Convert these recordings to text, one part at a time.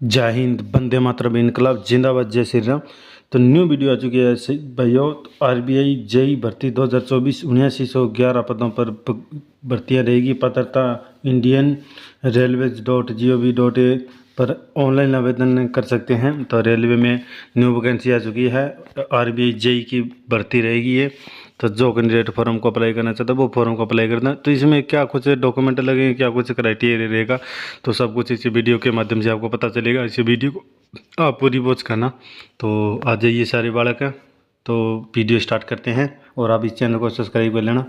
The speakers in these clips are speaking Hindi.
जय हिंद, वंदे मातरम, इनकलाब जिंदाबाद, जय श्री राम। तो न्यू वीडियो आ चुकी है भाइयों। तो आरबीआई जेई भर्ती 2024 7911 पदों पर भर्तियां रहेगी। पात्रता इंडियन रेलवेज .gov.in पर ऑनलाइन आवेदन कर सकते हैं। तो रेलवे में न्यू वैकेंसी आ चुकी है। आरबीआई जेई की भर्ती रहेगी ये। तो जो कैंडिडेट फॉर्म को अप्लाई करना चाहता है वो फॉर्म को अप्लाई करना। तो इसमें क्या कुछ डॉक्यूमेंट लगेंगे, क्या कुछ क्राइटेरिया रहेगा, तो सब कुछ इस वीडियो के माध्यम से आपको पता चलेगा। इस वीडियो को आप पूरी वॉच करना। तो आ जाइए सारे बालक हैं, तो वीडियो स्टार्ट करते हैं। और आप इस चैनल को सब्सक्राइब कर लेना,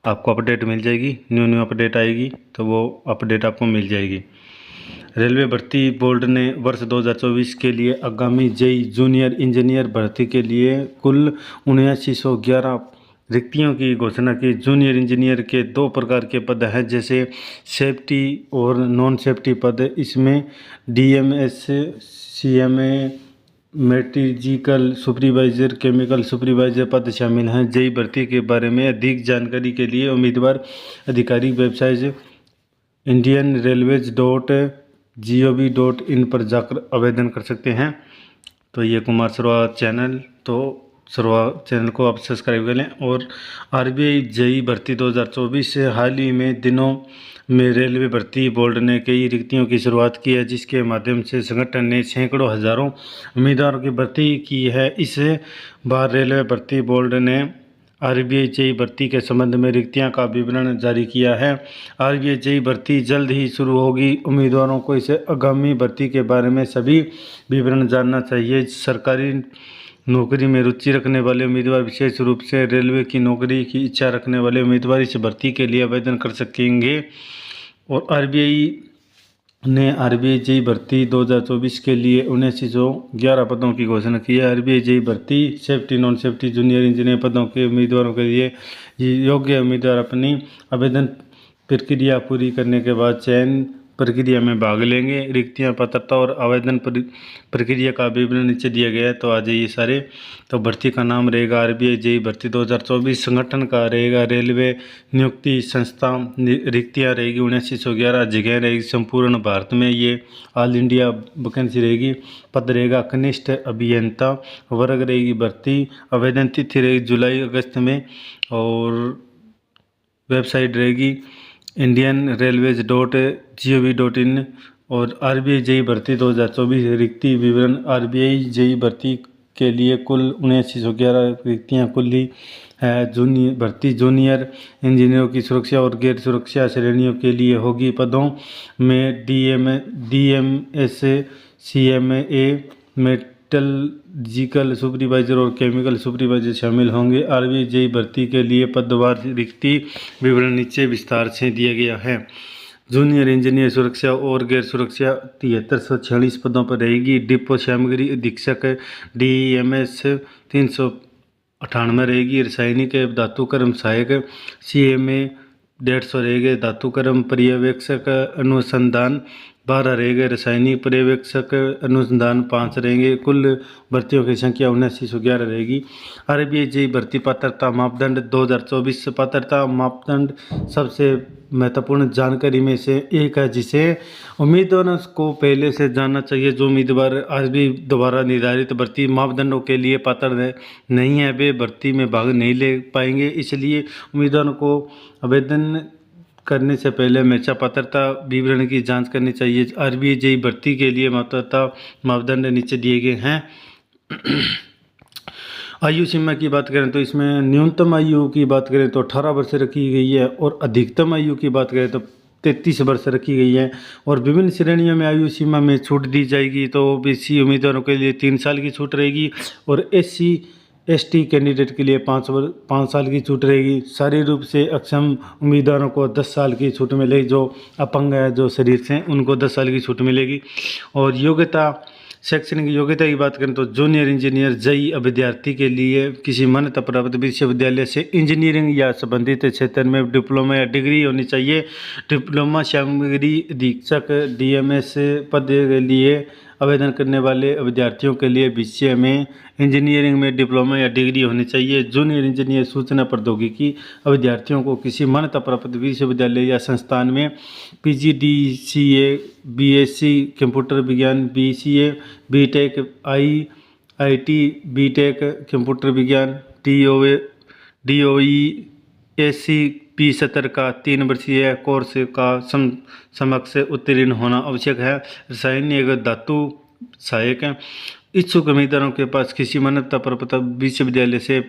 आपको अपडेट मिल जाएगी। न्यू अपडेट आएगी तो वो अपडेट आपको मिल जाएगी। रेलवे भर्ती बोर्ड ने वर्ष 2024 के लिए आगामी जेई जूनियर इंजीनियर भर्ती के लिए कुल 7911 रिक्तियों की घोषणा की। जूनियर इंजीनियर के दो प्रकार के पद हैं, जैसे सेफ्टी और नॉन सेफ्टी पद। इसमें DMS, CMA, metrological supervisor, chemical supervisor पद शामिल हैं। जेई भर्ती के बारे में अधिक जानकारी के लिए उम्मीदवार आधिकारिक वेबसाइट indianrailways.gov.in पर जाकर आवेदन कर सकते हैं। तो ये कुमार सरवा चैनल, तो सरवा चैनल को आप सब्सक्राइब कर लें। और आरबीआई जेई भर्ती 2024 से हाल ही में दिनों में रेलवे भर्ती बोर्ड ने कई रिक्तियों की शुरुआत की है, जिसके माध्यम से संगठन ने सैकड़ों हजारों उम्मीदवारों की भर्ती की है। इस बार रेलवे भर्ती बोर्ड ने आरबीआई जेई भर्ती के संबंध में रिक्तियां का विवरण जारी किया है। आरबीआई जेई भर्ती जल्द ही शुरू होगी। उम्मीदवारों को इसे आगामी भर्ती के बारे में सभी विवरण जानना चाहिए। सरकारी नौकरी में रुचि रखने वाले उम्मीदवार, विशेष रूप से रेलवे की नौकरी की इच्छा रखने वाले उम्मीदवार इस भर्ती के लिए आवेदन कर सकेंगे। और आरबीआई ने आरबीआई जेई भर्ती 2024 के लिए 7911 पदों की घोषणा की है। आरबीआई जेई भर्ती safety, non safety, junior engineer पदों के उम्मीदवारों के लिए योग्य उम्मीदवार अपनी आवेदन प्रक्रिया पूरी करने के बाद चयन प्रक्रिया में भाग लेंगे। रिक्तियां, पात्रता और आवेदन प्रक्रिया का विवरण नीचे दिया गया है। तो आ जाइए सारे। तो भर्ती का नाम रहेगा आरबीआई जेई भर्ती 2024। संगठन का रहेगा रेलवे नियुक्ति संस्था। रिक्तियां रहेगी 7911। जगह रहेगी संपूर्ण भारत में, ये ऑल इंडिया वैकेंसी रहेगी। पद रहेगा कनिष्ठ अभियंता। वर्ग रहेगी भर्ती। आवेदन तिथि रहेगी जुलाई अगस्त में। और वेबसाइट रहेगी indianrailways.gov.in। और आरबीआई जेई भर्ती 2024 रिक्ति विवरण। आरबीआई जेई भर्ती के लिए कुल 7911 रिक्तियाँ कुल ही है। भर्ती जूनियर इंजीनियरों की सुरक्षा और गैर सुरक्षा श्रेणियों के लिए होगी। पदों में डीएमएस, सीएमए, मेटलर्जिकल सुपरवाइजर और केमिकल सुपरवाइजर शामिल होंगे। आरबीआई जेई भर्ती के लिए पदवार रिक्ति विवरण नीचे विस्तार से दिया गया है। जूनियर इंजीनियर सुरक्षा और गैर सुरक्षा 7346 पदों पर रहेगी। डिपो सामग्री अधीक्षक डीएमएस 398 रहेगी। रासायनिक धातुकर्म सहायक सीएमए 150 रहेगा। धातुकर्म पर्यवेक्षक अनुसंधान 12 रहेगा। रासायनिक पर्यवेक्षक अनुसंधान 5 रहेंगे। कुल भर्तियों की संख्या 7911 रहेगी। आरबीआई जेई भर्ती पात्रता मापदंड 2024 पात्रता मापदंड सबसे महत्वपूर्ण जानकारी में से एक है, जिसे उम्मीदवारों को पहले से जानना चाहिए। जो उम्मीदवार आरबीआई द्वारा निर्धारित भर्ती मापदंडों के लिए पात्र नहीं है, वे भर्ती में भाग नहीं ले पाएंगे। इसलिए उम्मीदवारों को आवेदन करने से पहले हमेशा पात्रता विवरण की जांच करनी चाहिए। आरबीआई जेई भर्ती के लिए पात्रता मापदंड नीचे दिए गए हैं। आयु सीमा की बात करें तो इसमें न्यूनतम आयु की बात करें तो 18 वर्ष रखी गई है। और अधिकतम आयु की बात करें तो 33 वर्ष रखी गई है। और विभिन्न श्रेणियों में आयु सीमा में छूट दी जाएगी। तो ओबीसी उम्मीदवारों के लिए 3 साल की छूट रहेगी। और एससी एसटी कैंडिडेट के लिए 5 साल की छूट रहेगी। शारीरिक रूप से अक्षम उम्मीदवारों को 10 साल की छूट मिलेगी। जो अपंग है, जो शरीर से, उनको 10 साल की छूट मिलेगी। और योग्यता, शैक्षणिक योग्यता की बात करें तो जूनियर इंजीनियर जेई विद्यार्थी के लिए किसी मान्यता प्राप्त विश्वविद्यालय से इंजीनियरिंग या संबंधित क्षेत्र में डिप्लोमा या डिग्री होनी चाहिए। डिप्लोमा सामग्री अधीक्षक डीएमएस पद के लिए आवेदन करने वाले विद्यार्थियों के लिए विषय में इंजीनियरिंग में डिप्लोमा या डिग्री होनी चाहिए। जूनियर इंजीनियर सूचना प्रौद्योगिकी विद्यार्थियों को किसी मान्यता प्राप्त विश्वविद्यालय या संस्थान में PGDCA, BSc कंप्यूटर विज्ञान, BCA, BTech, IIT, BTech computer विज्ञान, DOE, SCP 70 का 3 वर्षीय कोर्स का समकक्ष उत्तीर्ण होना आवश्यक है। रासायनिक धातु सहायक इच्छुक उम्मीदवारों के पास किसी मान्यता प्राप्त विश्वविद्यालय से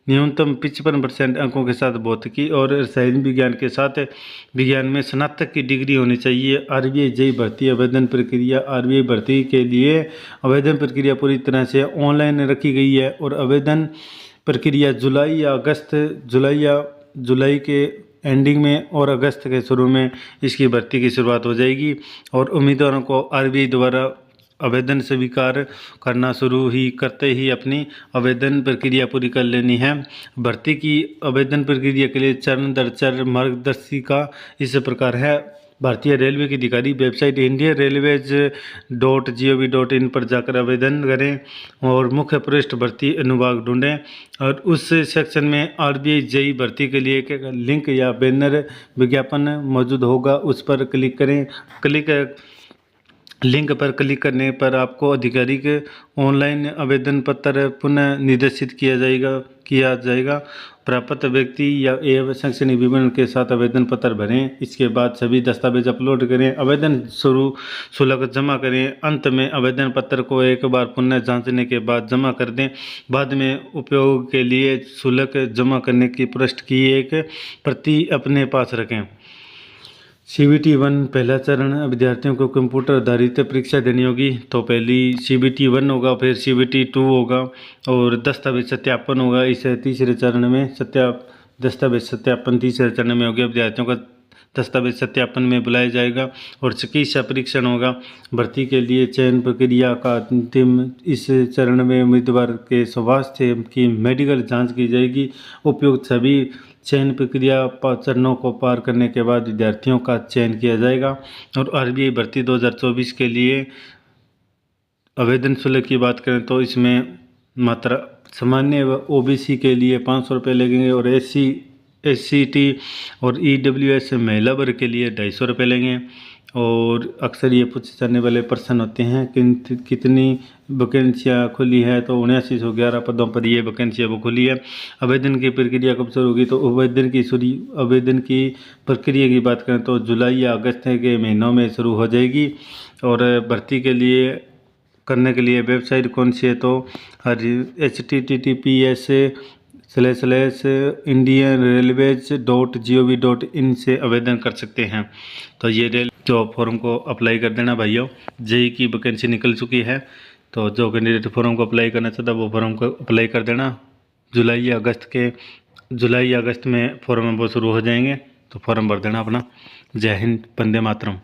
न्यूनतम 55% अंकों के साथ भौतिकी और रसायन विज्ञान के साथ विज्ञान में स्नातक की डिग्री होनी चाहिए। RBI JEE भर्ती आवेदन प्रक्रिया। RBI भर्ती के लिए आवेदन प्रक्रिया पूरी तरह से ऑनलाइन रखी गई है और आवेदन प्रक्रिया जुलाई के एंडिंग में और अगस्त के शुरू में इसकी भर्ती की शुरुआत हो जाएगी और उम्मीदवारों को RBI द्वारा आवेदन स्वीकार करना शुरू ही करते ही अपनी आवेदन प्रक्रिया पूरी कर लेनी है। भर्ती की आवेदन प्रक्रिया के लिए चरण दर चरण मार्गदर्शिका इस प्रकार है। भारतीय रेलवे की अधिकारी वेबसाइट indianrailways.gov.in पर जाकर आवेदन करें और मुख्य पृष्ठ भर्ती अनुभाग ढूंढें और उस सेक्शन में RBI JEE भर्ती के लिए एक लिंक या बैनर विज्ञापन मौजूद होगा, उस पर क्लिक करें। लिंक पर क्लिक करने पर आपको आधिकारिक ऑनलाइन आवेदन पत्र पुनः निर्देशित किया जाएगा। प्राप्त व्यक्ति या एवं शैक्षणिक विवरण के साथ आवेदन पत्र भरें। इसके बाद सभी दस्तावेज अपलोड करें। आवेदन शुल्क जमा करें। अंत में आवेदन पत्र को एक बार पुनः जांचने के बाद जमा कर दें। बाद में उपयोग के लिए शुल्क जमा करने की पृष्ठ की एक प्रति अपने पास रखें। CBT 1 पहला चरण विद्यार्थियों को कंप्यूटर आधारित परीक्षा देनी होगी। तो पहली CBT 1 होगा, फिर CBT 2 होगा और दस्तावेज सत्यापन होगा। इस तीसरे चरण में दस्तावेज सत्यापन तीसरे चरण में हो गया। विद्यार्थियों का दस्तावेज सत्यापन में बुलाया जाएगा और चिकित्सा परीक्षण होगा। भर्ती के लिए चयन प्रक्रिया का अंतिम इस चरण में उम्मीदवार के स्वास्थ्य की मेडिकल जांच की जाएगी। उपयुक्त सभी चयन प्रक्रिया चरणों को पार करने के बाद विद्यार्थियों का चयन किया जाएगा। और RBI भर्ती 2024 के लिए आवेदन शुल्क की बात करें तो इसमें मात्रा सामान्य व OBC के लिए 500 रुपये लगेंगे और SC SCT और EWS महिला वर्ग के लिए 250 रुपये लेंगे। और अक्सर ये पूछे जाने वाले प्रश्न होते हैं कि कितनी वैकेंसियाँ खुली है, तो 7911 पदों पर ये वैकेंसियाँ वो खुली है। आवेदन की प्रक्रिया कब शुरू होगी, तो आवेदन की प्रक्रिया की बात करें तो जुलाई या अगस्त के महीनों में शुरू हो जाएगी। और भर्ती के लिए करने के लिए वेबसाइट कौन सी है, तो https://indianrailways.gov.in से आवेदन कर सकते हैं। तो ये जॉब फॉर्म को अप्लाई कर देना भाइयों। JEE की वैकेंसी निकल चुकी है, तो जो कैंडिडेट फॉर्म को अप्लाई करना चाहता है वो फॉर्म को अप्लाई कर देना। जुलाई या अगस्त में फॉर्म वो शुरू हो जाएंगे, तो फॉर्म भर देना अपना। जय हिंद, वंदे मातरम।